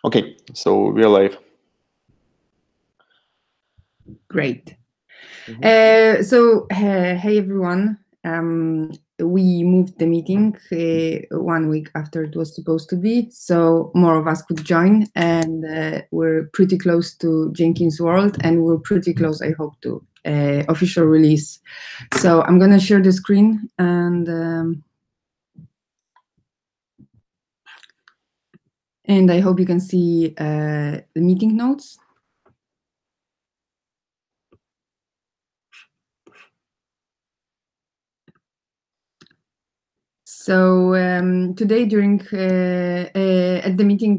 Okay, so we are live. Great. Hey everyone. We moved the meeting 1 week after it was supposed to be, so more of us could join, and we're pretty close to Jenkins World, and we're pretty close, I hope, to official release. So I'm gonna share the screen, and I hope you can see the meeting notes. So today during at the meeting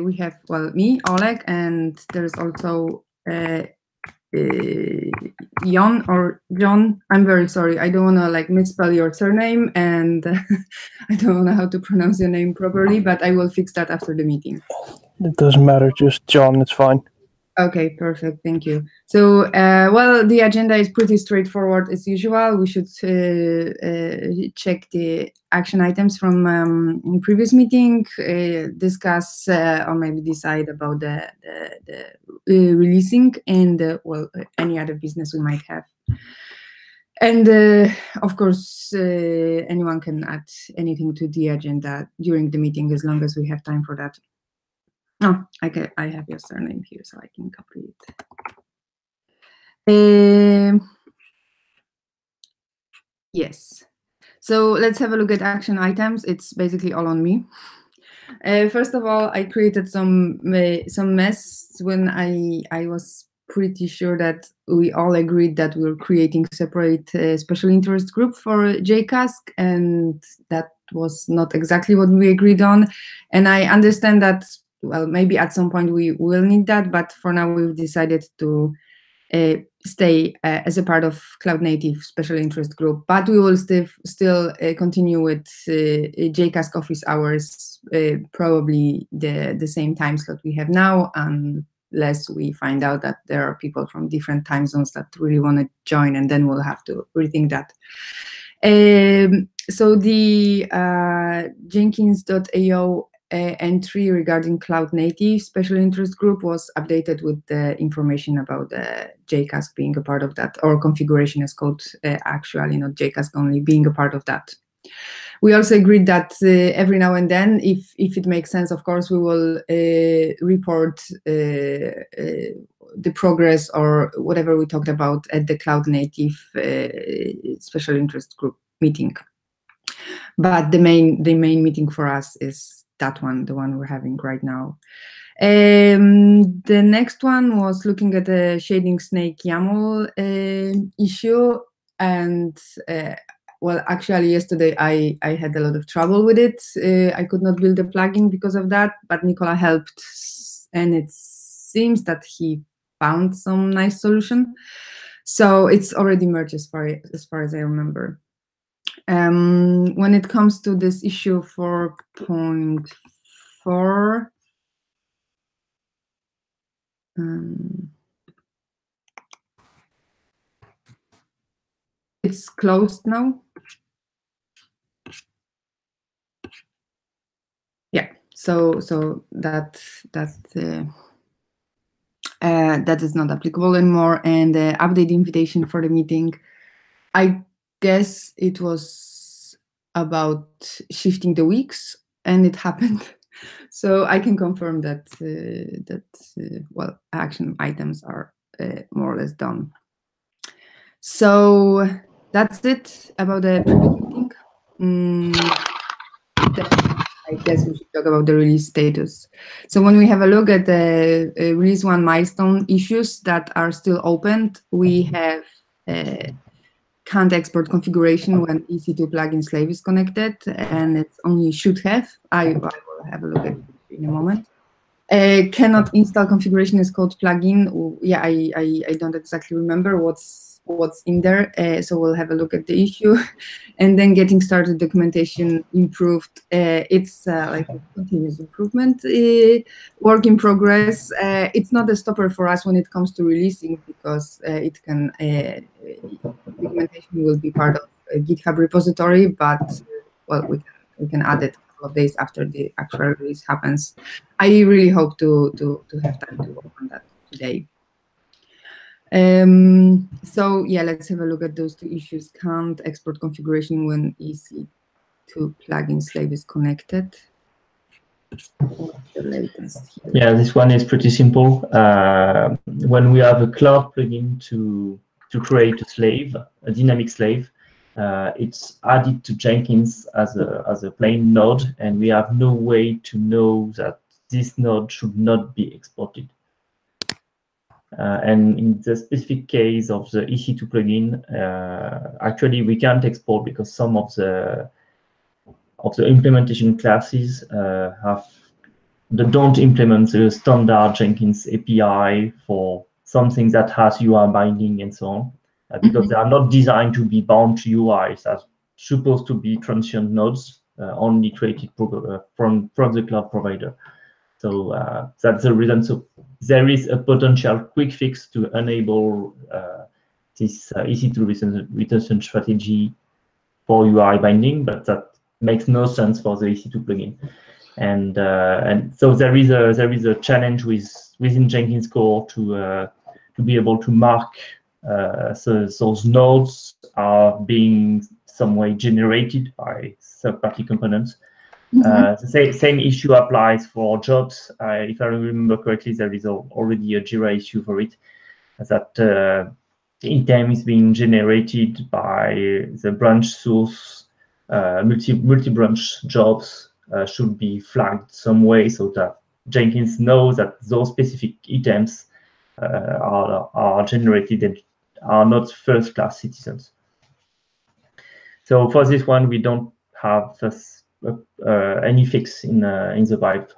we have, well, me, Oleg, and there's also Jon or John. I'm very sorry, I don't want to like misspell your surname, and I don't know how to pronounce your name properly, but I will fix that after the meeting. It doesn't matter, just John, it's fine. Okay, perfect, thank you. So, well, the agenda is pretty straightforward as usual. We should check the action items from previous meeting, discuss or maybe decide about the releasing, and well, any other business we might have. And of course, anyone can add anything to the agenda during the meeting as long as we have time for that. Oh, I have your surname here, so I can copy it. Yes. So let's have a look at action items. It's basically all on me. First of all, I created some mess when I was pretty sure that we all agreed that we were creating separate special interest group for JCasC, and that was not exactly what we agreed on. And I understand that, well, maybe at some point we will need that, but for now we've decided to stay as a part of Cloud Native special interest group, but we will still continue with JCasC office hours, probably the same time slot we have now, unless we find out that there are people from different time zones that really want to join, and then we'll have to rethink that. So the Jenkins.io entry regarding Cloud Native special interest group was updated with the information about JCasC being a part of that, or Configuration-as-Code, actually, not JCasC only, being a part of that. We also agreed that every now and then, if it makes sense, of course, we will report the progress or whatever we talked about at the Cloud Native special interest group meeting. But the main meeting for us is that one, the one we're having right now. The next one was looking at the shading snake YAML issue, and well, actually yesterday I had a lot of trouble with it. I could not build a plugin because of that, but Nicola helped, and it seems that he found some nice solution. So it's already merged as far as I remember. When it comes to this issue 4.4, it's closed now. Yeah, so that is not applicable anymore. And the update invitation for the meeting, I guess it was about shifting the weeks, and it happened. So I can confirm that well, action items are more or less done. So that's it about the previous meeting. I guess we should talk about the release status. So when we have a look at the release 1 milestone issues that are still open, we have can't export configuration when EC2 plugin slave is connected, and it's only should have. I will have a look at it in a moment. Cannot install Configuration-as-Code plugin. Yeah, I don't exactly remember what's in there, so we'll have a look at the issue. And then getting started documentation improved. It's like a continuous improvement, work in progress. It's not a stopper for us when it comes to releasing, because it can documentation will be part of a GitHub repository, but well, we can add it couple of days after the actual release happens. I really hope to have time to work on that today. So yeah, let's have a look at those two issues. Can't export configuration when EC2 plugin slave is connected. What's the latest here? Yeah, this one is pretty simple. When we have a cloud plugin to create a slave, a dynamic slave, it's added to Jenkins as a plain node, and we have no way to know that this node should not be exported. And in the specific case of the EC2 plugin, actually we can't export because some of the implementation classes don't implement the standard Jenkins API for something that has UI binding and so on, because they are not designed to be bound to UIs. They're supposed to be transient nodes, only created from the cloud provider. So that's the reason. So there is a potential quick fix to enable this EC2 retention strategy for UI binding, but that makes no sense for the EC2 plugin. And so there is a challenge within Jenkins core to be able to mark so those nodes are being some way generated by third-party components. The same issue applies for jobs. If I remember correctly, there is already a Jira issue for it, that the item is being generated by the branch source. Multi-branch jobs should be flagged some way so that Jenkins knows that those specific items are generated and are not first-class citizens. So for this one, we don't have any fix in the pipe.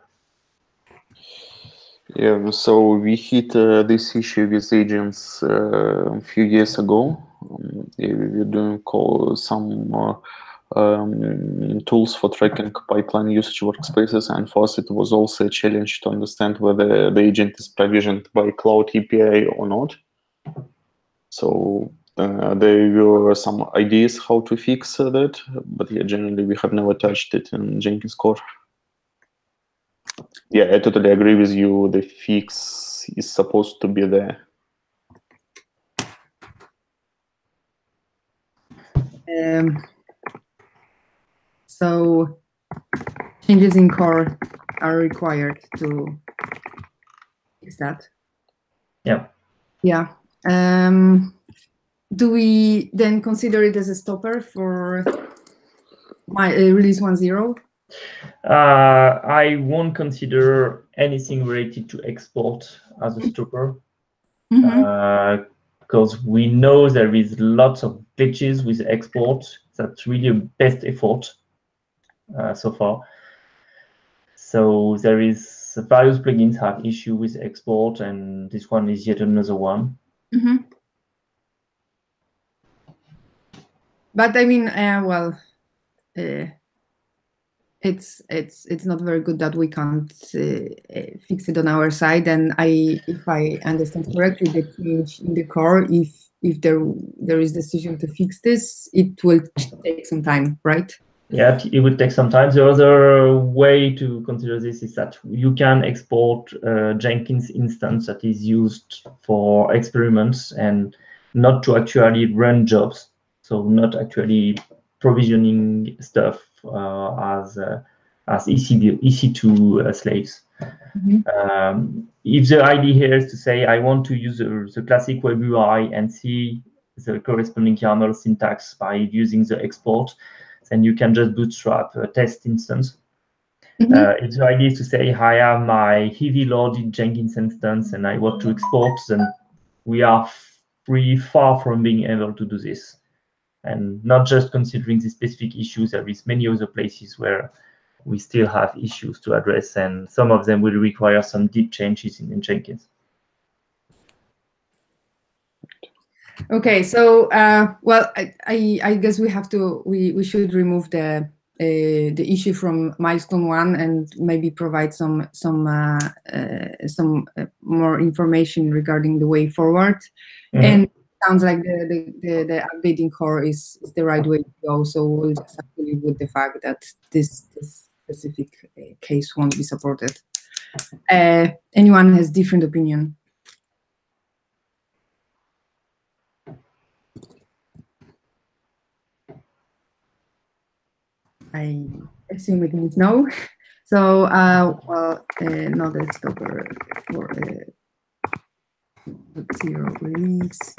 Yeah, so we hit this issue with agents a few years ago. We were doing some tools for tracking pipeline usage workspaces, and for us it was also a challenge to understand whether the agent is provisioned by Cloud API or not. So there were some ideas how to fix that, but yeah, generally we have never touched it in Jenkins core. Yeah, I totally agree with you. The fix is supposed to be there. So changes in core are required to fix that. Yeah. Yeah. Do we then consider it as a stopper for my release 1.0? I won't consider anything related to export as a stopper, because we know there is lots of glitches with export. That's really a best effort so far. So there is various plugins have issue with export, and this one is yet another one. But I mean, well, it's not very good that we can't fix it on our side. And if I understand correctly, the change in the core, if there is decision to fix this, it will take some time, right? Yeah, it would take some time. The other way to consider this is that you can export a Jenkins instance that is used for experiments and not to actually run jobs. So not actually provisioning stuff as EC2 slaves. If the idea here is to say, I want to use the classic web UI and see the corresponding YAML syntax by using the export, then you can just bootstrap a test instance. If the idea is to say, I have my heavy loaded Jenkins instance and I want to export, then we are pretty far from being able to do this. And not just considering the specific issues, there is many other places where we still have issues to address, and some of them will require some deep changes in Jenkins. Okay, so well, I guess we should remove the issue from milestone 1 and maybe provide some more information regarding the way forward. And it sounds like the updating core is the right way to go. So we'll just have to live with the fact that this specific case won't be supported. Anyone has different opinion? I assume it means no. So, well, not a stopper for 0 release.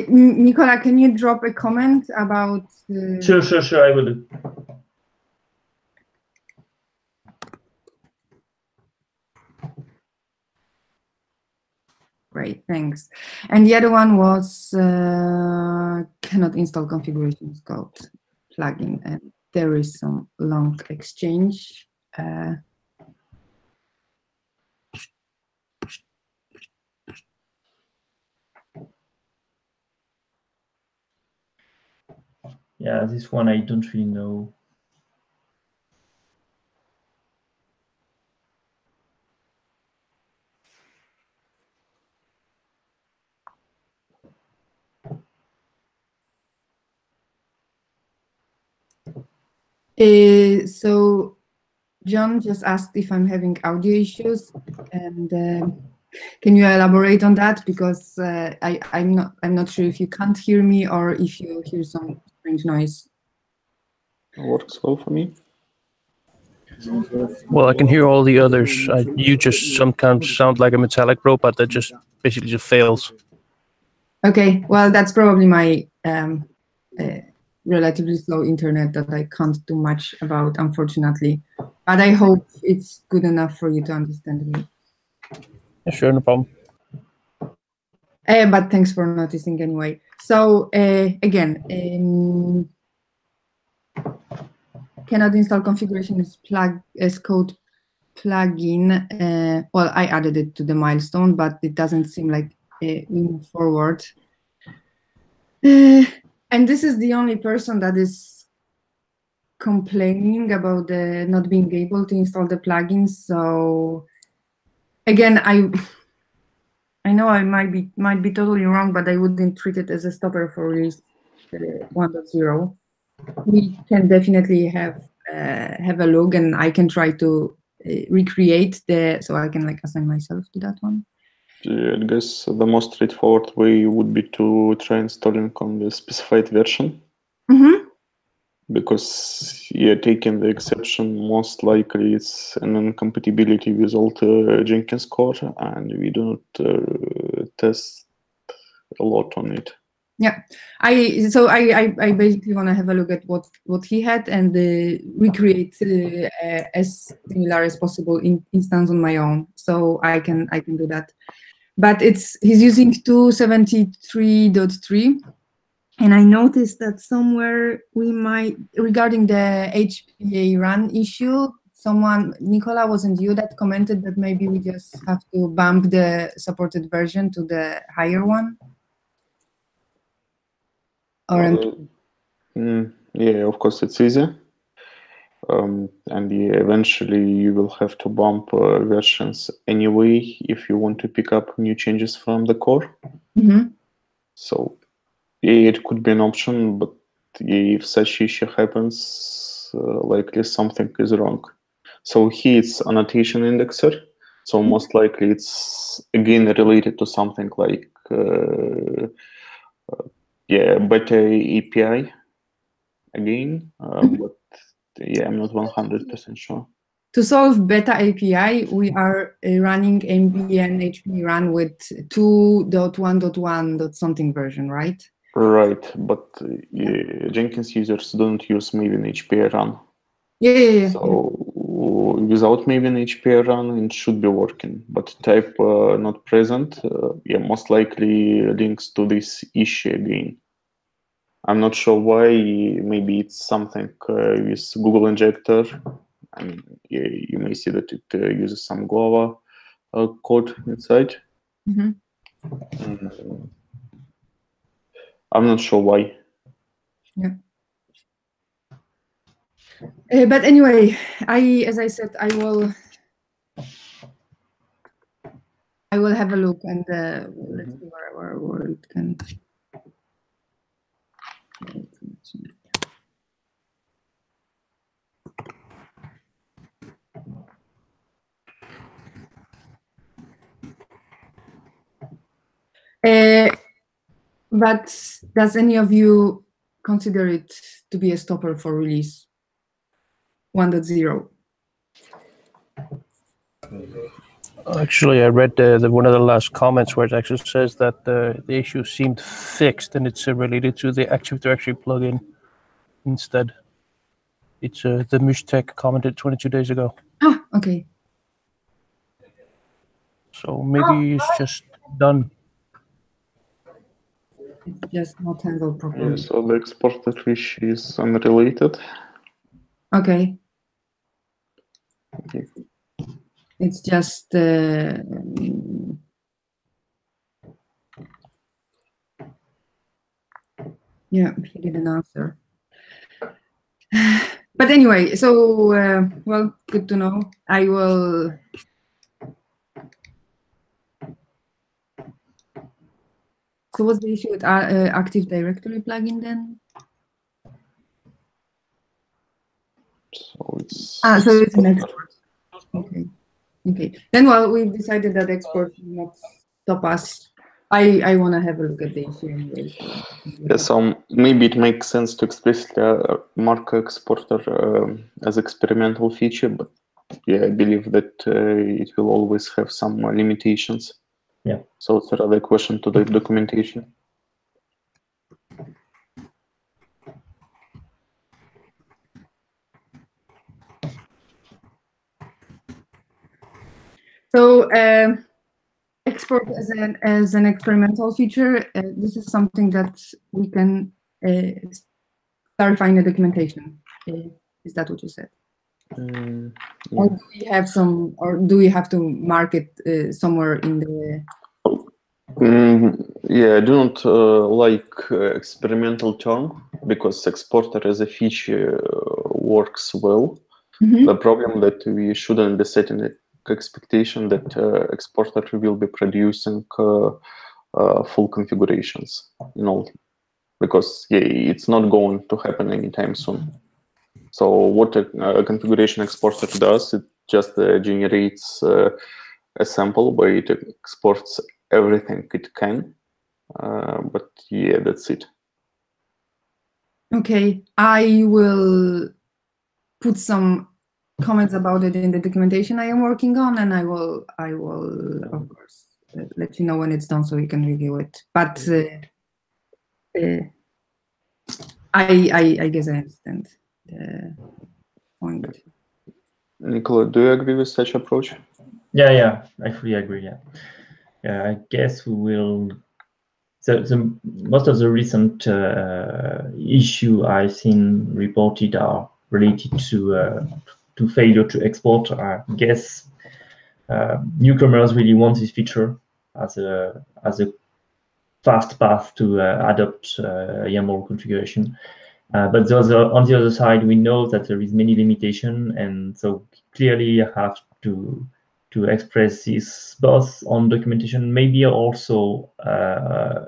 Nicola, can you drop a comment about? Sure, I will do. Great, thanks. And the other one was cannot install Configuration-as-Code plugin, and there is some long exchange. Yeah, this one I don't really know. So John just asked if I'm having audio issues, and can you elaborate on that? Because I'm not sure if you can't hear me or if you hear some strange noise. It works well for me. Well, I can hear all the others. You just sometimes sound like a metallic robot that just basically just fails. Okay, well, that's probably my relatively slow internet that I can't do much about, unfortunately. But I hope it's good enough for you to understand me. Yeah, sure, no problem. But thanks for noticing anyway. So again, cannot install Configuration-as-Code plugin. Well, I added it to the milestone, but it doesn't seem like we move forward. And this is the only person that is complaining about the not being able to install the plugins. So again, I know I might be totally wrong, but I wouldn't treat it as a stopper for release 1.0. We can definitely have a look, and I can try to recreate so I can like assign myself to that one. I guess the most straightforward way would be to try installing on the specified version. Mm-hmm. Because taking the exception, most likely it's an incompatibility with all the Jenkins code, and we do not test a lot on it. Yeah, I basically want to have a look at what he had and recreate as similar as possible instance on my own. So I can do that. But he's using 273.3. And I noticed that somewhere we might, regarding the HPA run issue, Nicola, wasn't you that commented that maybe we just have to bump the supported version to the higher one? Or yeah, of course it's easy. And eventually you will have to bump versions anyway if you want to pick up new changes from the core. Mm-hmm. So it could be an option, but if such issue happens, likely something is wrong. So here it's annotation indexer. So most likely it's again related to something like beta API again, but I'm not 100% sure. To solve beta API, we are running ambient HPA run with 2.1.1. something version, right? Right, but Jenkins users don't use Maven HPA run. Yeah. So without Maven HPA run, it should be working. But type not present, most likely links to this issue again. I'm not sure why. Maybe it's something with Google Injector. And you may see that it uses some Guava code inside. Mm-hmm. I'm not sure why. Yeah. But anyway, as I said, I will have a look and let's see where it can. But does any of you consider it to be a stopper for release 1.0? Actually, I read one of the last comments where it actually says that the issue seemed fixed and it's related to the Active Directory plugin instead. It's the Mushtech commented 22 days ago. Ah, okay. So maybe it's just done. It's just not handled properly. Yeah, so the exporter issue is unrelated. Okay. Okay. It's just yeah, he didn't answer. But anyway, so well, good to know. I will. So what's the issue with Active Directory plugin then? So it's So it's an export. Okay. Okay. Then, well, we've decided that export will not stop us. I want to have a look at the issue anyway. Yeah, so maybe it makes sense to explicitly mark exporter as experimental feature, but yeah, I believe that it will always have some limitations. Yeah. So it's rather a question to the documentation. So export as an experimental feature, this is something that we can clarify in the documentation. Is that what you said? Yeah. Or do we have some, or do we have to mark it somewhere in the? Yeah, I do not like experimental term because exporter as a feature works well. Mm-hmm. The problem that we shouldn't be setting the expectation that exporter will be producing full configurations, because yeah, it's not going to happen anytime soon. So what a configuration exporter does, it just generates a sample where it exports everything it can, but yeah, that's it. Okay, I will put some comments about it in the documentation I am working on, and I will of course let you know when it's done so you can review it. But I guess I understand the point. Nicola, do you agree with such approach? Yeah, I fully agree. Yeah, I guess we will. So most of the recent issue I've seen reported are related to failure to export. I guess newcomers really want this feature as a fast path to adopt YAML configuration. But on the other side, we know that there is many limitation, and so clearly you have to express this both on documentation, maybe also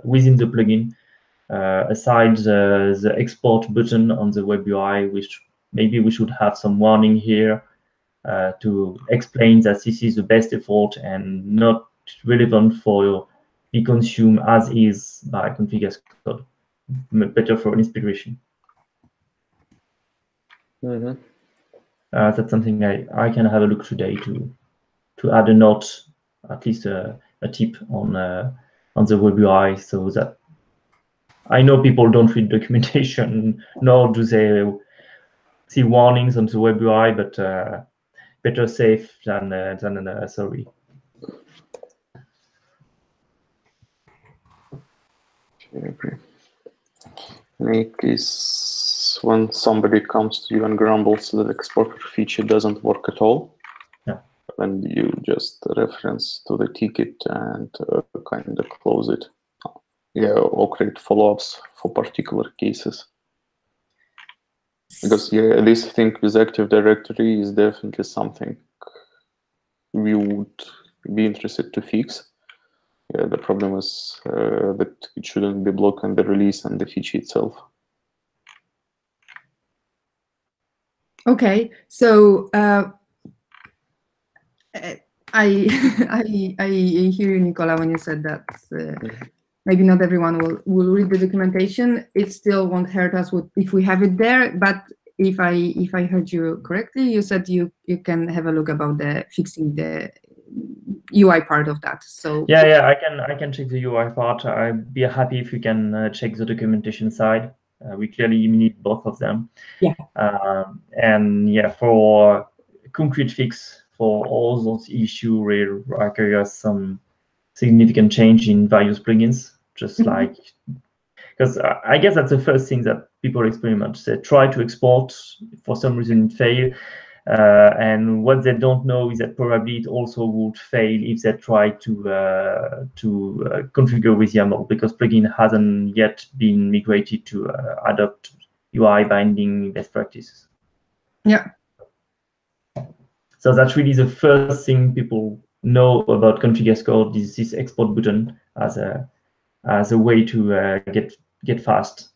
within the plugin. Aside the export button on the web UI, which maybe we should have some warning here to explain that this is the best effort and not relevant for be consumed as is by Configuration-as-Code. Better for inspiration. Mm-hmm. That's something I can have a look today to add a note, at least a tip on the web UI, so that I know people don't read documentation, nor do they see warnings on the web UI, but better safe than sorry. I agree. In any case, when somebody comes to you and grumbles that exporter feature doesn't work at all, and you just reference to the ticket and kind of close it. Yeah, or create follow-ups for particular cases. Because yeah, this thing with Active Directory is definitely something we would be interested to fix. Yeah, the problem is that it shouldn't be blocking the release and the feature itself. Okay, so I hear you, Nicola, when you said that maybe not everyone will read the documentation. It still won't hurt us if we have it there. But if I heard you correctly, you said you can have a look about the fixing the UI part of that. So yeah, I can check the UI part. I'd be happy if you can check the documentation side. We clearly need both of them. Yeah. And yeah, for concrete fix for all those issues where requires some significant change in various plugins, just like, because I guess that's the first thing that people experiment. They try to export, for some reason it fails. And what they don't know is that probably it also would fail if they try to configure with YAML, because plugin hasn't yet been migrated to adopt UI binding best practices. Yeah. So that's really the first thing people know about JCasC is this export button as a way to get fast.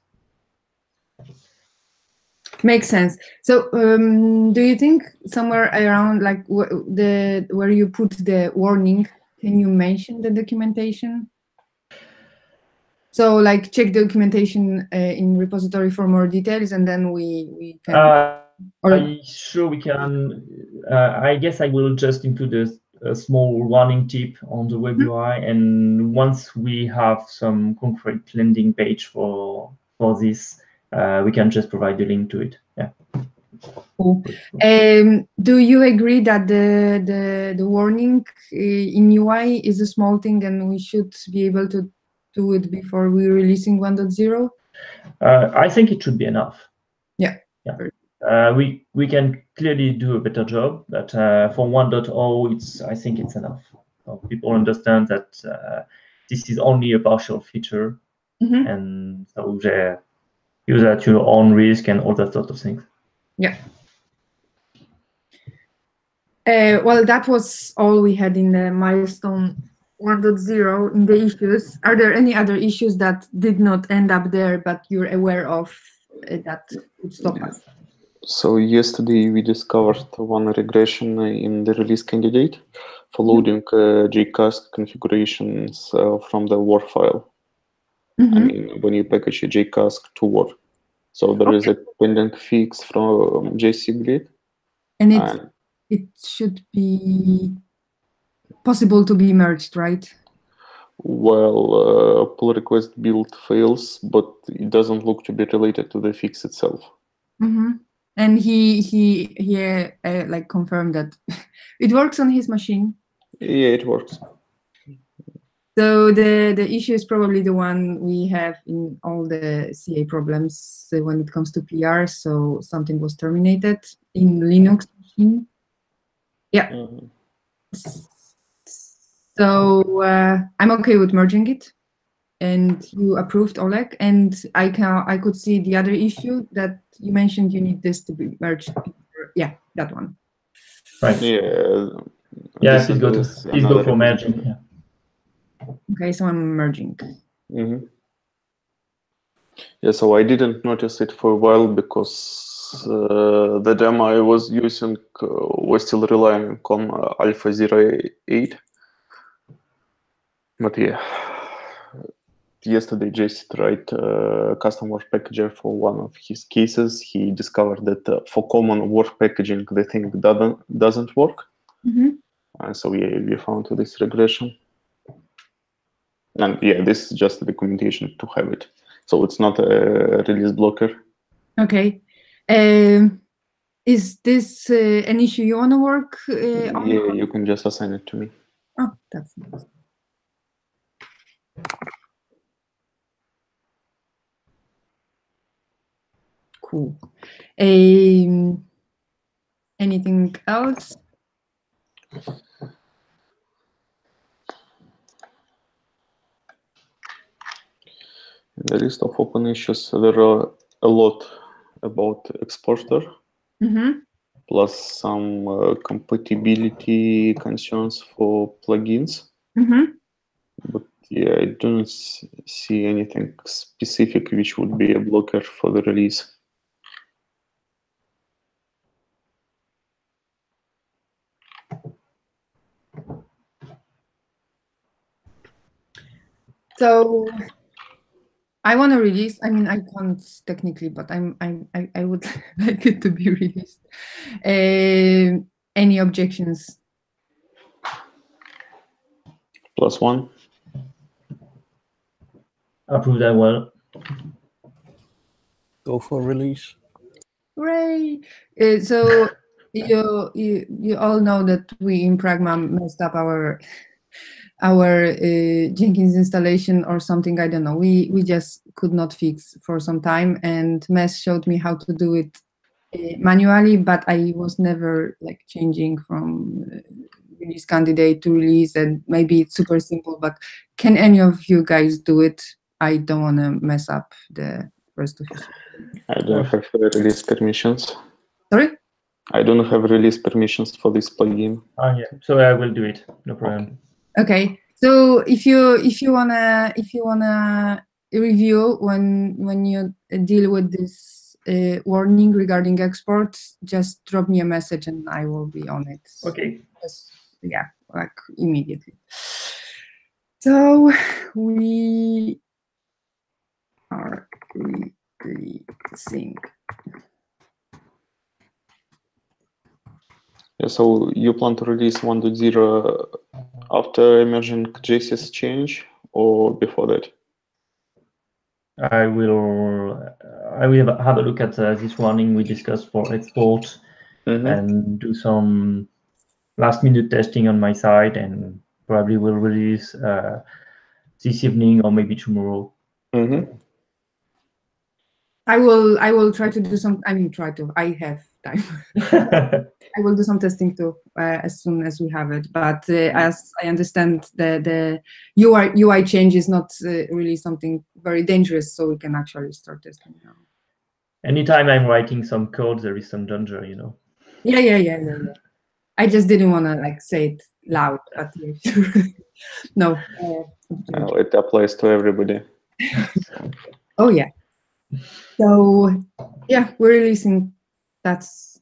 Makes sense. So, do you think somewhere around like where you put the warning, can you mention the documentation? So, like, check documentation in repository for more details, and then we can. Sure, we can. I guess I will just include a small warning tip on the web UI, and once we have some concrete landing page for this, we can just provide the link to it. Yeah. Cool. Do you agree that the warning in UI is a small thing, and we should be able to do it before we're releasing 1.0? I think it should be enough. Yeah. Yeah. We can clearly do a better job, but for 1.0, I think it's enough. So people understand that this is only a partial feature, and so they use at your own risk and all that sort of things. Yeah. Well, that was all we had in the milestone 1.0 in the issues. Are there any other issues that did not end up there, but you're aware of that would stop us? So yesterday we discovered one regression in the release candidate for loading JCasC configurations from the WAR file. I mean, when you package a JCasC to WAR. So there is a pending fix from JCGrid. And it should be possible to be merged, right? Well, pull request build fails, but it doesn't look to be related to the fix itself. And he like confirmed that it works on his machine. Yeah, it works. So the issue is probably the one we have in all the CA problems when it comes to PR. So something was terminated in Linux machine. Yeah. So I'm okay with merging it, and you approved, Oleg. And I could see the other issue that you mentioned. You need this to be merged. Yeah, that one. Right. Yeah. Yeah. Please go for merging. Yeah. Okay, so I'm merging. Yeah, so I didn't notice it for a while because the demo I was using was still relying on Alpha 08. But yeah, yesterday JC tried custom work packager for one of his cases. He discovered that for common work packaging, the thing doesn't work. So yeah, we found this regression. And yeah, this is just the documentation to have it. So it's not a release blocker. Okay. Is this an issue you want to work on? Yeah, you can just assign it to me. Oh, that's nice. Cool. Anything else? the list of open issues, there are a lot about exporter, plus some compatibility concerns for plugins. But yeah, I don't see anything specific which would be a blocker for the release. So I want to release. I mean, I can't technically, but I would like it to be released. Any objections? +1. Approve that well. Go for release. Hooray! So you all know that we in Pragma messed up our Jenkins installation or something. I don't know. We just could not fix for some time, and Mess showed me how to do it manually, but I was never like changing from release candidate to release, and maybe it's super simple, but can any of you guys do it? I don't want to mess up the first official. I don't have release permissions. Sorry? I don't have release permissions for this plugin. Yeah, so I will do it. No problem. Okay. So if you wanna review when you deal with this warning regarding exports, just drop me a message and I will be on it. Okay. Yeah, like immediately. So we are releasing. Yeah, so you plan to release 1.0 after emerging JCasC change or before that? I will have a look at this warning we discussed for export and do some last-minute testing on my side, and probably will release this evening or maybe tomorrow. I will try to do some. I mean, I have time. I will do some testing too as soon as we have it. But as I understand, the UI change is not really something very dangerous, so we can actually start testing now. Anytime I'm writing some code, there is some danger, you know. Yeah. I just didn't want to like say it loud, but yeah, sure. No. It applies to everybody. Oh yeah. So yeah, we're releasing. That's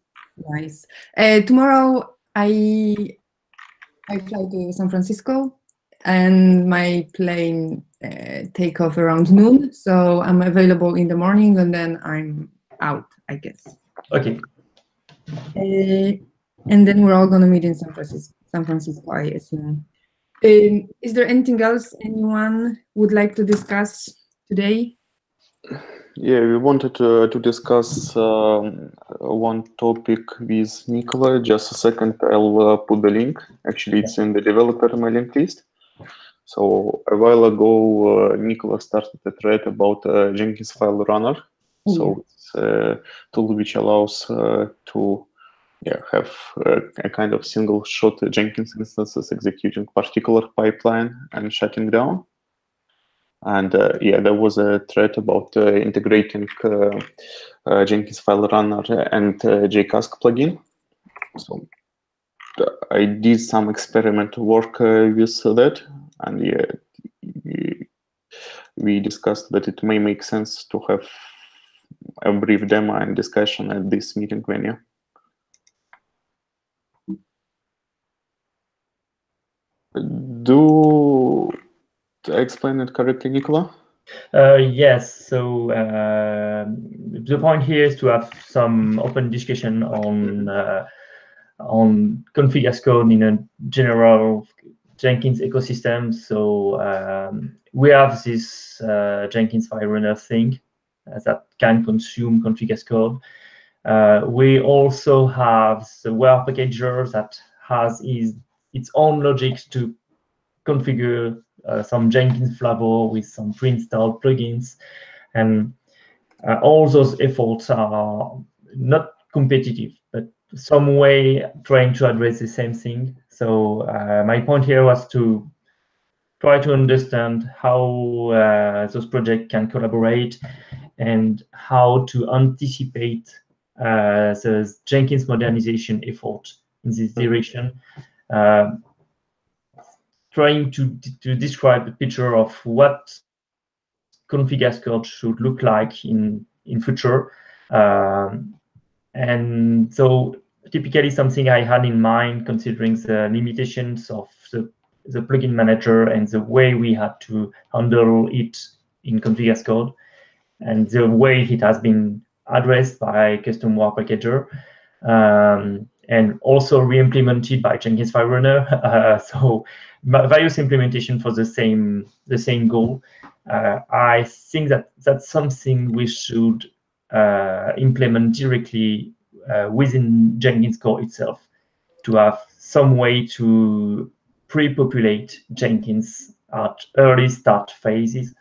nice. Tomorrow I fly to San Francisco, and my plane take off around noon. So I'm available in the morning, and then I'm out, I guess. Okay. And then we're all gonna meet in San Francisco, I assume. Is there anything else anyone would like to discuss today? Yeah, we wanted to discuss one topic with Nicola. Just a second, I'll put the link. Actually, it's in the developer mailing list. So a while ago, Nicola started a thread about Jenkinsfile-runner. So it's a tool which allows to have a kind of single-shot Jenkins instances executing particular pipeline and shutting down. And there was a thread about integrating Jenkinsfile-runner and JCasC plugin. So I did some experimental work with that, and we discussed that it may make sense to have a brief demo and discussion at this meeting venue. Do I explain it correctly, Nicola? Yes. So the point here is to have some open discussion on config-as-code in a general Jenkins ecosystem. So we have this Jenkinsfile-runner thing that can consume config-as-code. We also have the WAR packager that has its own logic to configure some Jenkins flavor with some pre-installed plugins, and all those efforts are not competitive, but some way trying to address the same thing. So my point here was to try to understand how those projects can collaborate, and how to anticipate the Jenkins modernization effort in this direction. Trying to describe the picture of what Config-as-Code should look like in future. And so typically something I had in mind, considering the limitations of the plugin manager and the way we had to handle it in Config-as-Code, and the way it has been addressed by custom war packager, and also re-implemented by Jenkinsfile-runner. So various implementation for the same goal. I think that that's something we should implement directly within Jenkins core itself, to have some way to pre-populate Jenkins at early start phases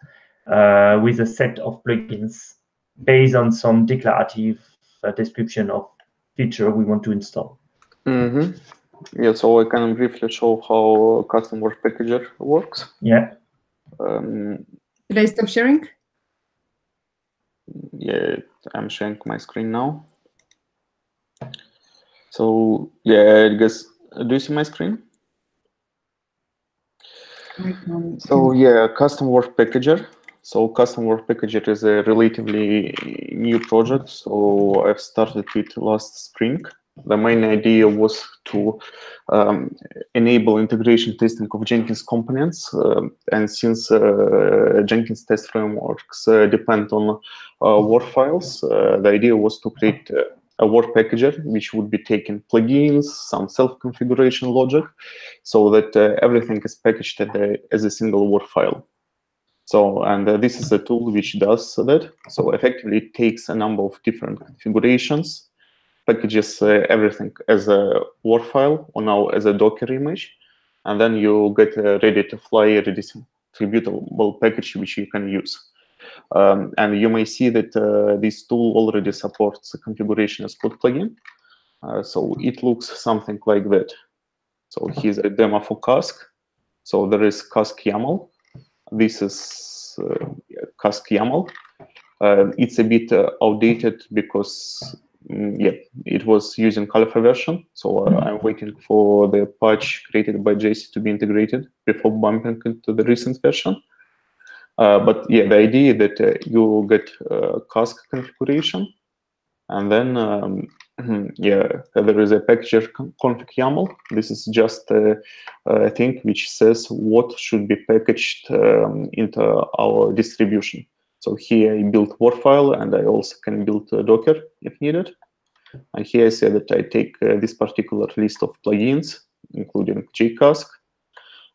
with a set of plugins based on some declarative description of feature we want to install. Yeah, so I can briefly show how custom work packager works. Yeah. Did I stop sharing? Yeah, I'm sharing my screen now. So yeah, I guess, do you see my screen? So yeah, custom work packager. So custom work packager is a relatively new project. So I've started it last spring. The main idea was to enable integration testing of Jenkins components. And since Jenkins test frameworks depend on Word files, the idea was to create a Word packager, which would be taking plugins, some self-configuration logic, so that everything is packaged as a single Word file. So, and this is a tool which does that. So effectively it takes a number of different configurations, packages everything as a Word file or now as a Docker image, and then you get a ready-to-fly, redistributable package which you can use. And you may see that this tool already supports the Configuration-as-Code plugin. So it looks something like that. So here's a demo for CasC. So there is CasC YAML. This is CasC YAML. It's a bit outdated because it was using alpha version. So I'm waiting for the patch created by JC to be integrated before bumping into the recent version. But yeah, the idea that you get CasC configuration, and then there is a packager config YAML. This is just a thing which says what should be packaged into our distribution. So here I built Word file, and I also can build Docker if needed. And here I say that I take this particular list of plugins, including JCasC.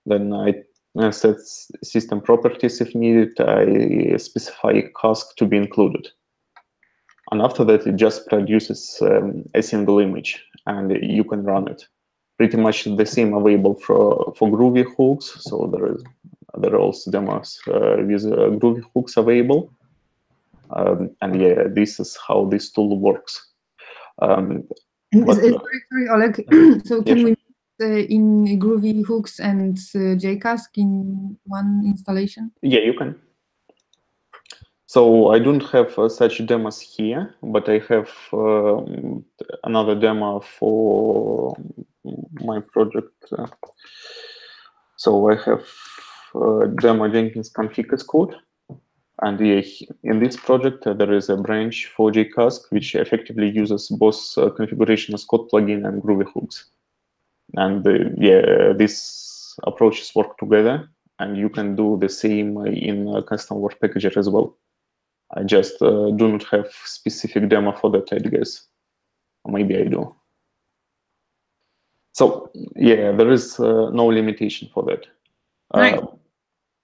Then I set system properties if needed. I specify CasC to be included. And after that, it just produces a single image, and you can run it. Pretty much the same available for Groovy hooks. So there are also demos with Groovy hooks available. And yeah, this is how this tool works. Sorry, Oleg. So can we in Groovy hooks and JCasC in one installation? Yeah, you can. So I don't have such demos here, but I have another demo for my project. So I have demo Jenkins Config-as-Code. And in this project, there is a branch for JCasC, which effectively uses both Configuration-as-Code plugin and Groovy hooks. And yeah, these approaches work together, and you can do the same in custom work packager as well. I just do not have specific demo for that, I guess. Or maybe I do. So yeah, there is no limitation for that. Right.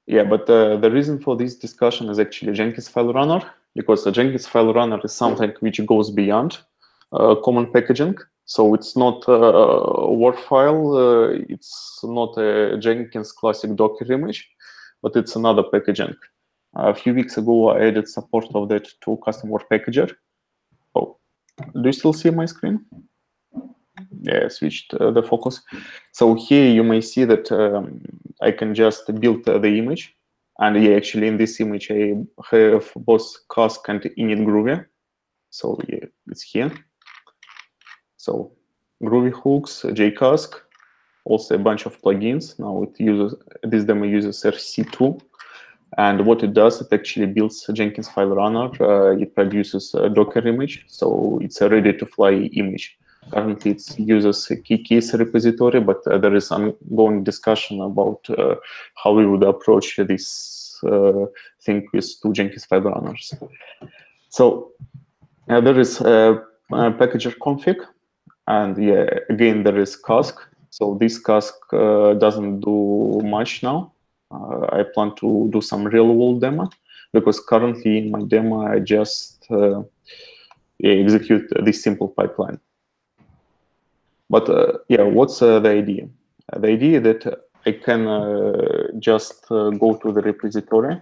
Yeah, but the reason for this discussion is actually Jenkinsfile-runner, because the Jenkinsfile-runner is something which goes beyond common packaging. So it's not a Word file, it's not a Jenkins classic Docker image, but it's another packaging. A few weeks ago, I added support of that to custom work packager. Oh, do you still see my screen? Yeah, I switched the focus. So here you may see that I can just build the image. And yeah, actually in this image, I have both cask and init Groovy. So yeah, it's here. So Groovy hooks, JCasC, also a bunch of plugins. Now it uses, this demo uses RC2. And what it does, it actually builds a Jenkinsfile-runner. It produces a Docker image, so it's a ready-to-fly image. Currently, it uses a KeyCase repository, but there is ongoing discussion about how we would approach this thing with two Jenkinsfile runners. So there is a packager config, and yeah, again, there is cask. So this cask doesn't do much now. I plan to do some real-world demo, because currently in my demo, I just execute this simple pipeline. But yeah, what's the idea? The idea that I can just go to the repository.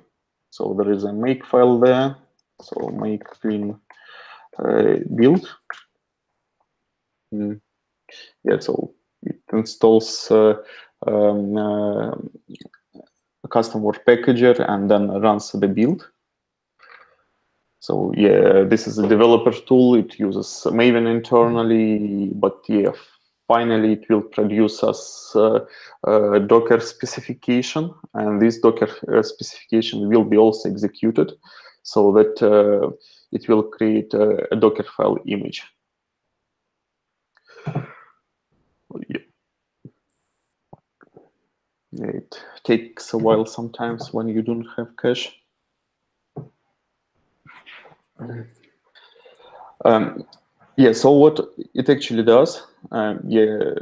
So there is a make file there. So make clean build. Yeah, so it installs a custom word packager and then runs the build. So yeah, this is a developer tool. It uses Maven internally, but yeah, finally it will produce us a Docker specification, and this Docker specification will be also executed so that it will create a Docker file image. Yeah. It takes a while sometimes when you don't have cache. Yeah, so what it actually does, yeah,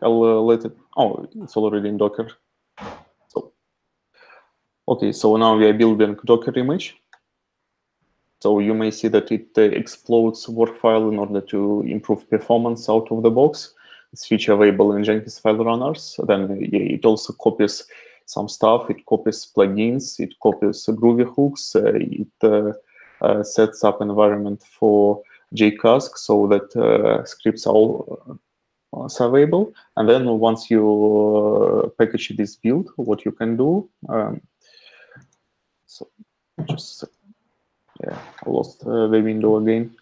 I'll let it, oh, it's already in Docker. So, okay, so now we are building Docker image. So you may see that it explodes Word file in order to improve performance out of the box. It's feature available in Jenkinsfile-runners. Then yeah, it also copies some stuff. It copies plugins. It copies Groovy hooks. It sets up environment for JCasC so that scripts are all available. And then once you package this build, what you can do, so just, yeah, I lost the window again.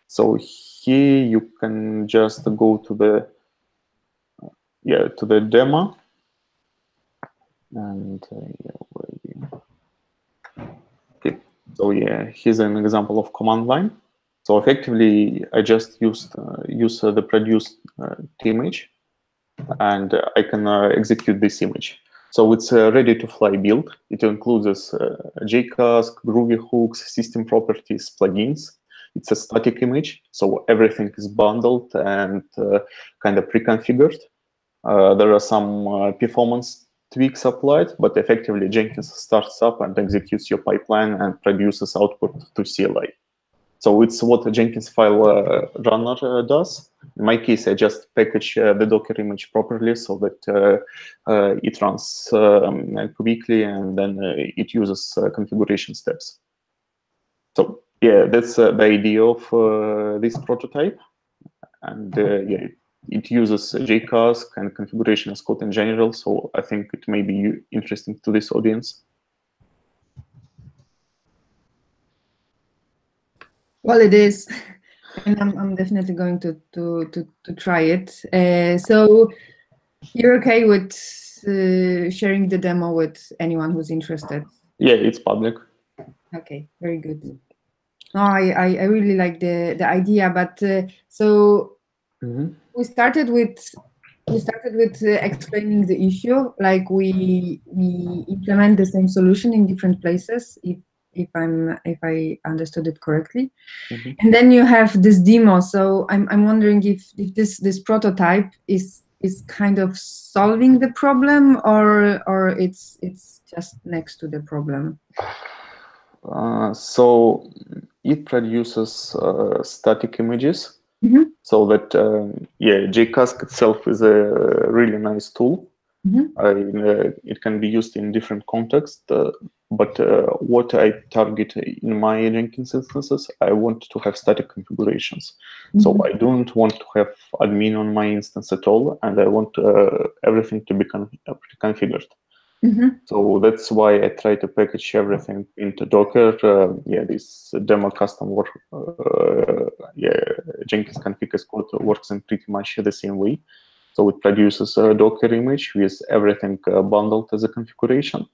So here you can just go to the, yeah, to the demo. And yeah, okay. So yeah, here's an example of command line. So effectively, I just used use the produced image, and I can execute this image. So it's a ready-to-fly build. It includes JCasC, Groovy hooks, system properties, plugins. It's a static image, so everything is bundled and kind of pre-configured. There are some performance tweaks applied, but effectively Jenkins starts up and executes your pipeline and produces output to CLI. So it's what a Jenkinsfile-runner does. In my case, I just package the Docker image properly so that it runs quickly, and then it uses configuration steps. So yeah, that's the idea of this prototype. And yeah, it uses JCasC and Configuration-as-Code in general, so I think it may be interesting to this audience. Well, it is, and I'm definitely going to try it. So you're okay with sharing the demo with anyone who's interested? Yeah, it's public. Okay, very good. No, I really like the idea, but so we started with explaining the issue, like we implement the same solution in different places, if I understood it correctly. And then you have this demo. So I'm wondering if this prototype is kind of solving the problem, or it's just next to the problem. So it produces static images, so that yeah, JCasC itself is a really nice tool. It can be used in different contexts, but what I target in my Jenkins instances, I want to have static configurations. So I don't want to have admin on my instance at all, and I want everything to be configured. So that's why I try to package everything into Docker. This demo custom work, Jenkins Configuration-as-Code works in pretty much the same way. So it produces a Docker image with everything bundled as a configuration.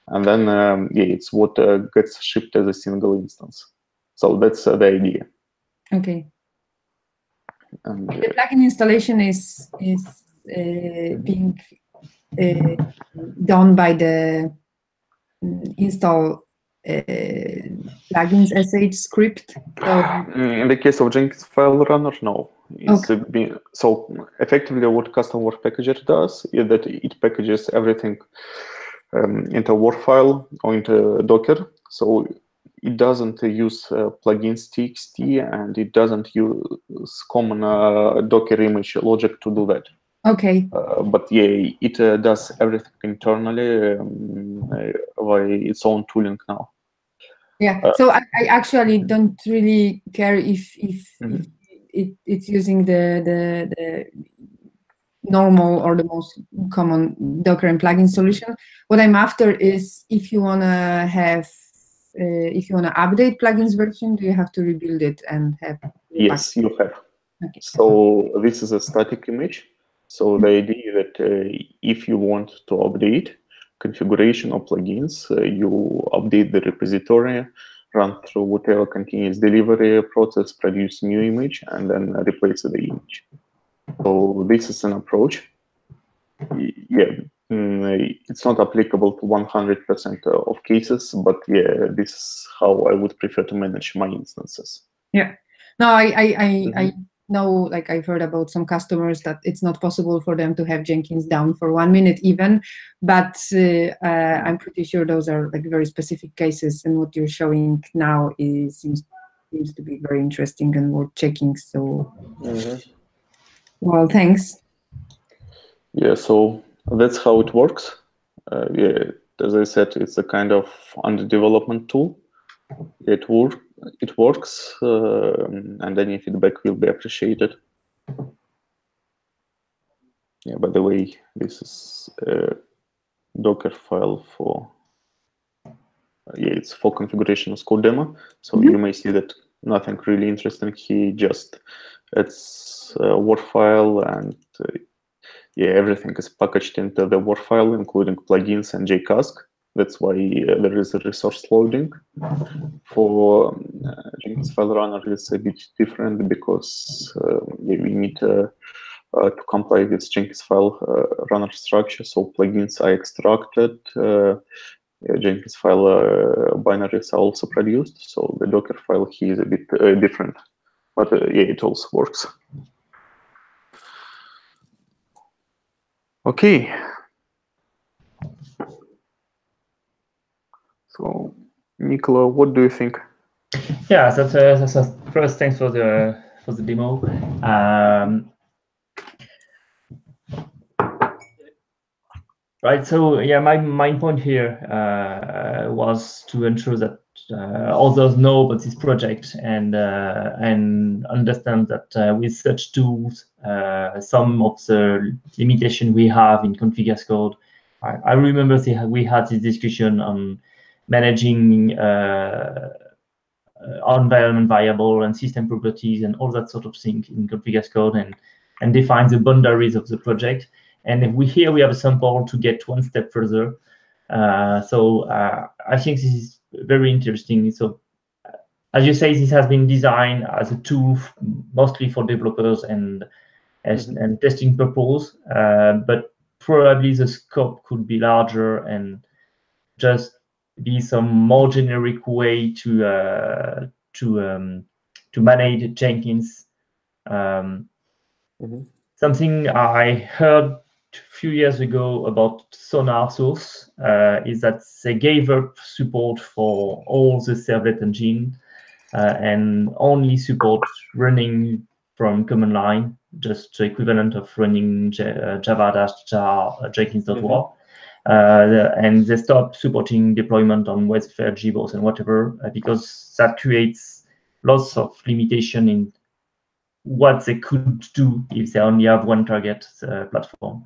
And then, it's what gets shipped as a single instance. So that's the idea. Okay. And the plugin installation is being done by the install plugins sh script. So in the case of Jenkinsfile-runner, no. It's okay. So effectively, what custom work packager does is that it packages everything into a Word file or into Docker. So it doesn't use plugins txt, and it doesn't use common Docker image logic to do that. Okay. But it does everything internally by its own tooling now. Yeah. So I actually don't really care if it's using the normal or the most common Docker and plugin solution. What I'm after is if you wanna have if you wanna update plugins version, do you have to rebuild it and have? Yes, you have. Okay. So this is a static image. So the idea that if you want to update configuration of plugins, you update the repository, run through whatever continuous delivery process, produce new image, and then replace the image. So this is an approach. It's not applicable to 100% of cases, but this is how I would prefer to manage my instances. Yeah. No, I know, like I've heard about some customers that it's not possible for them to have Jenkins down for 1 minute even, but I'm pretty sure those are like very specific cases, and what you're showing now seems to be very interesting and worth checking. So, well, thanks. Yeah, so that's how it works. As I said, it's a kind of under development tool. It works, and any feedback will be appreciated. Yeah, by the way, this is a Docker file for it's for configuration-as-Code demo. So you may see that nothing really interesting here. Just it's a Word file, and everything is packaged into the Word file, including plugins and JCasC. That's why there is a resource loading. For Jenkinsfile-runner, it's a bit different because we need to comply with Jenkinsfile-runner structure. So plugins are extracted. Jenkinsfile binaries are also produced. So the Docker file here is a bit different, but it also works. Okay. So, Nicola, what do you think? Yeah, that's first. Thanks for the demo. Right. So yeah, my main point here was to ensure that others know about this project and understand that with such tools, some of the limitation we have in Configuration-as-Code. I remember we had this discussion on managing environment variable and system properties and all that sort of thing in Configuration-as-Code and define the boundaries of the project. And we have a sample to get one step further. So I think this is very interesting. So as you say, this has been designed as a tool mostly for developers and testing purpose, but probably the scope could be larger and just be some more generic way to manage Jenkins. Something I heard a few years ago about Sonar Source is that they gave up support for all the servlet engine and only support running from command line, just the equivalent of running java-jar Jenkins.war. And they stopped supporting deployment on Websphere, GBOS, and whatever, because that creates lots of limitation in what they could do if they only have one target platform.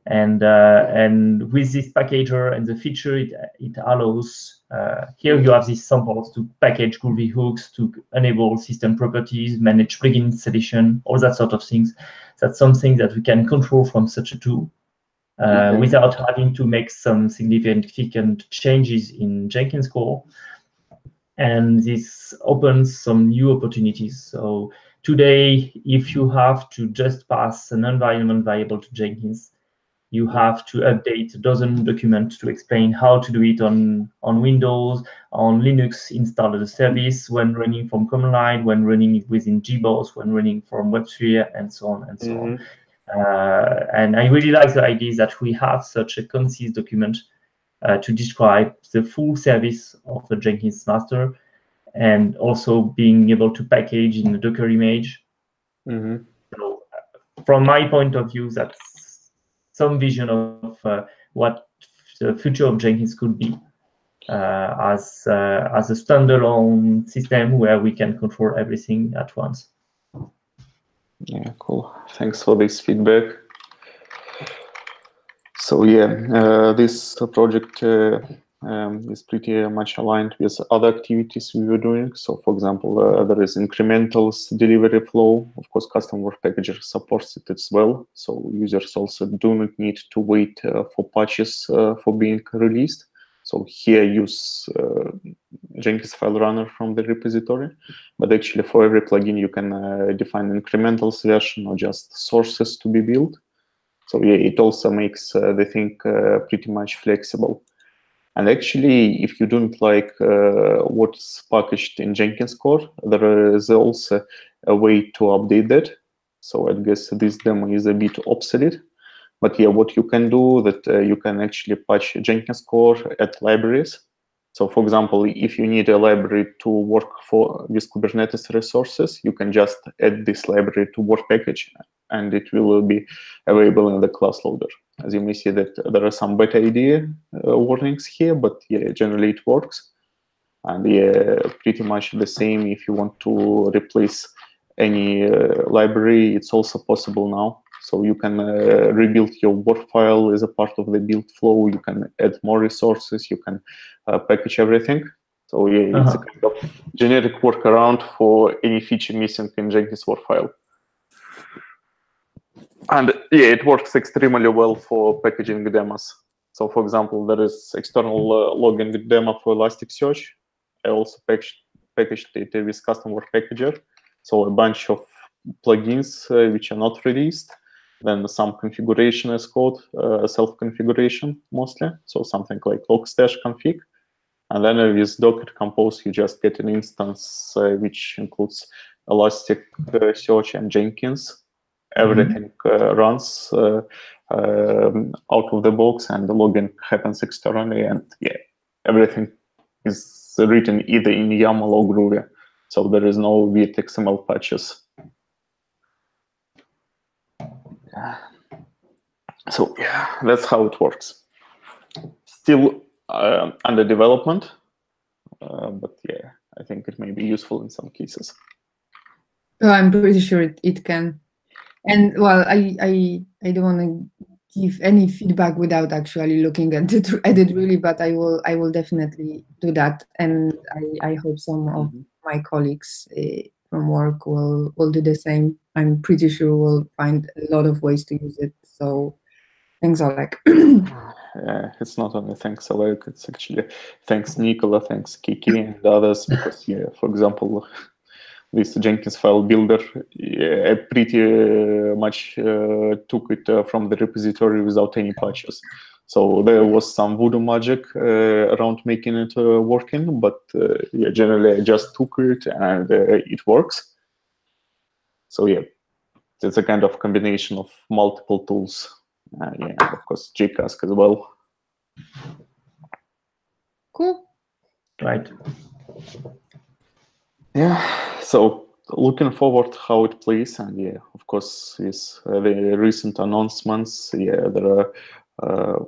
And with this packager and the feature it allows, here you have these samples to package Groovy hooks, to enable system properties, manage plugin installation, all that sort of things. That's something that we can control from such a tool without having to make some significant changes in Jenkins core. And this opens some new opportunities. So today, if you have to just pass an environment variable to Jenkins, you have to update a dozen documents to explain how to do it on Windows, on Linux, install the service, when running from command line, when running it within GBoss, when running from WebSphere, and so on and so on. And I really like the idea that we have such a concise document to describe the full service of the Jenkins master, and also being able to package in a Docker image. So, from my point of view, that's some vision of what the future of Jenkins could be as a standalone system where we can control everything at once. Yeah, cool. Thanks for this feedback. So yeah, this project is pretty much aligned with other activities we were doing. So for example, there is incrementals delivery flow. Of course, custom work packager supports it as well. So users also do not need to wait for patches for being released. So here use Jenkinsfile-runner from the repository. But actually for every plugin, you can define incrementals version or just sources to be built. So yeah, it also makes the thing pretty much flexible. And actually, if you don't like what's packaged in Jenkins core, there is also a way to update that. So I guess this demo is a bit obsolete. But yeah, what you can do that you can actually patch Jenkins core at libraries. So for example, if you need a library to work with Kubernetes resources, you can just add this library to work package, and it will be available in the class loader. As you may see that there are some bad idea warnings here, but yeah, generally it works. And yeah, pretty much the same if you want to replace any library, it's also possible now. So you can rebuild your work file as a part of the build flow. You can add more resources. You can package everything. So yeah, it's a kind of generic workaround for any feature missing in Jenkins work file. And yeah, it works extremely well for packaging demos. So for example, there is external logging demo for Elasticsearch. I also packaged it with custom work packager. So a bunch of plugins which are not released. Then some configuration-as-code, self-configuration mostly. So something like logstash config. And then with Docker Compose, you just get an instance which includes Elasticsearch and Jenkins. Everything runs out of the box, and the login happens externally. And yeah, everything is written either in YAML or Groovy. So there is no weird XML patches. So yeah, that's how it works. Still under development, but yeah, I think it may be useful in some cases. Oh, I'm pretty sure it can. And well, I don't want to give any feedback without actually looking at it really, but I will definitely do that, and I hope some of my colleagues from work will do the same. I'm pretty sure we'll find a lot of ways to use it. So thanks, Oleg. Yeah, it's not only thanks Oleg, it's actually thanks Nicola, thanks Kiki and others, because yeah, for example, this Jenkins file builder, I pretty much took it from the repository without any patches. So there was some voodoo magic around making it working, but yeah, generally I just took it and it works. So yeah, it's a kind of combination of multiple tools. Yeah, of course, JCasC as well. Cool. Right. Yeah, so looking forward how it plays, and yeah, of course, with the recent announcements, yeah, there are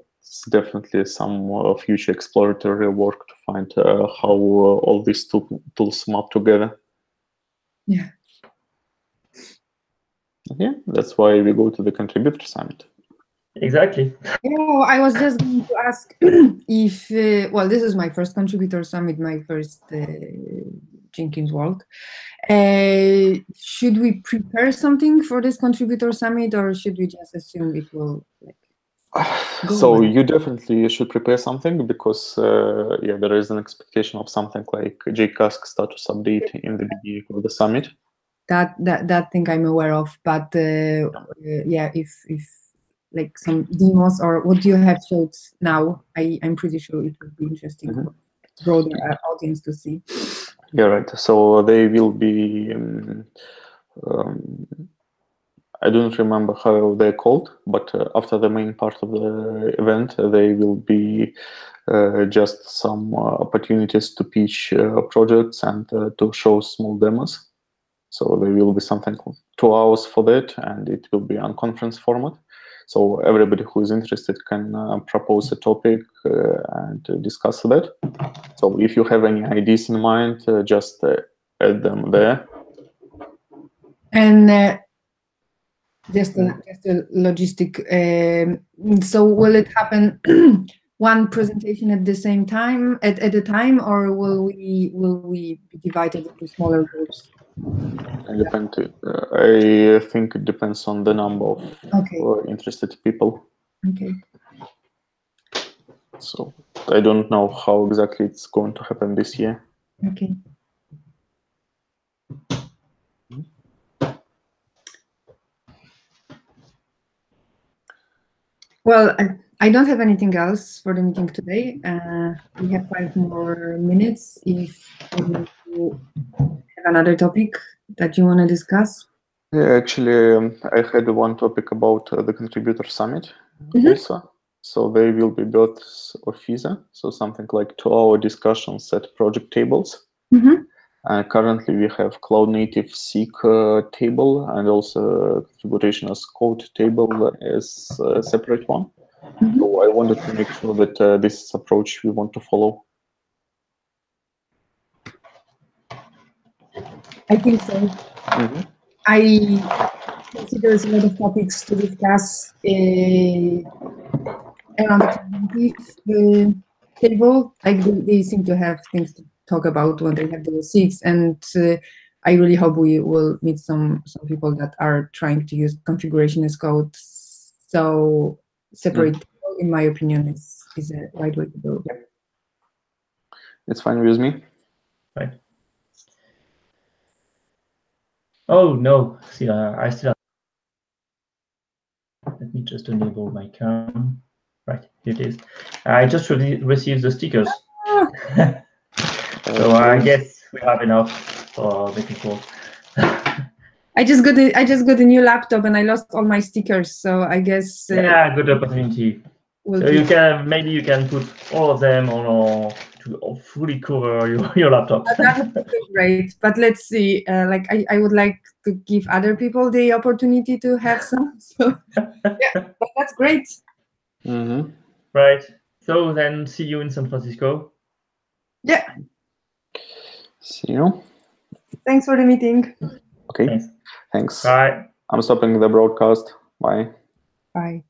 definitely some future exploratory work to find how all these tools map together. Yeah. Yeah, that's why we go to the Contributor Summit. Exactly. Yeah, I was just going to ask if, well, this is my first contributor summit, my first Jenkins world. Should we prepare something for this contributor summit, or should we just assume it will go So well? you definitely should prepare something, because yeah, there is an expectation of something like JCasC status update in the beginning of the summit. That thing I'm aware of, but yeah, if like some demos or what you have showed now, I'm pretty sure it would be interesting for broader audience to see. Yeah, right. So they will be, I don't remember how they're called, but after the main part of the event, they will be just some opportunities to pitch projects and to show small demos. So there will be something 2 hours for that, and it will be on conference format. So everybody who is interested can propose a topic and discuss that. So if you have any ideas in mind, just add them there. And just a logistic. So will it happen one presentation at the same time, at a time, or will we be divided into smaller groups? I think it depends on the number of interested people. Okay. So I don't know how exactly it's going to happen this year. Okay. Well, I don't have anything else for the meeting today. We have 5 more minutes. If you have another topic that you want to discuss. Yeah, actually, I had one topic about the contributor summit also. So they will be births of FISA, so something like 2-hour discussions at project tables. Currently, we have Cloud Native SIG table and also Configuration-as-Code table as a separate one. So I wanted to make sure that this approach we want to follow. I think so. I consider there's a lot of topics to discuss around the table. Like they seem to have things to talk about when they have the SIGs, and I really hope we will meet some people that are trying to use Configuration-as-Code. So separate, in my opinion, is a right way to go. It's fine with me. Right. Oh no! See, I still have... Let me just enable my cam. Right, here it is. I just received the stickers. So I guess we have enough for the control. I just got a new laptop and I lost all my stickers, so I guess yeah, good opportunity. So you can maybe put all of them on to fully cover your laptop. That would be great, but let's see. Like I would like to give other people the opportunity to have some. So yeah, but that's great. Right. So then, see you in San Francisco. Yeah. See you. Thanks for the meeting. Okay. Thanks. Bye. I'm stopping the broadcast. Bye. Bye.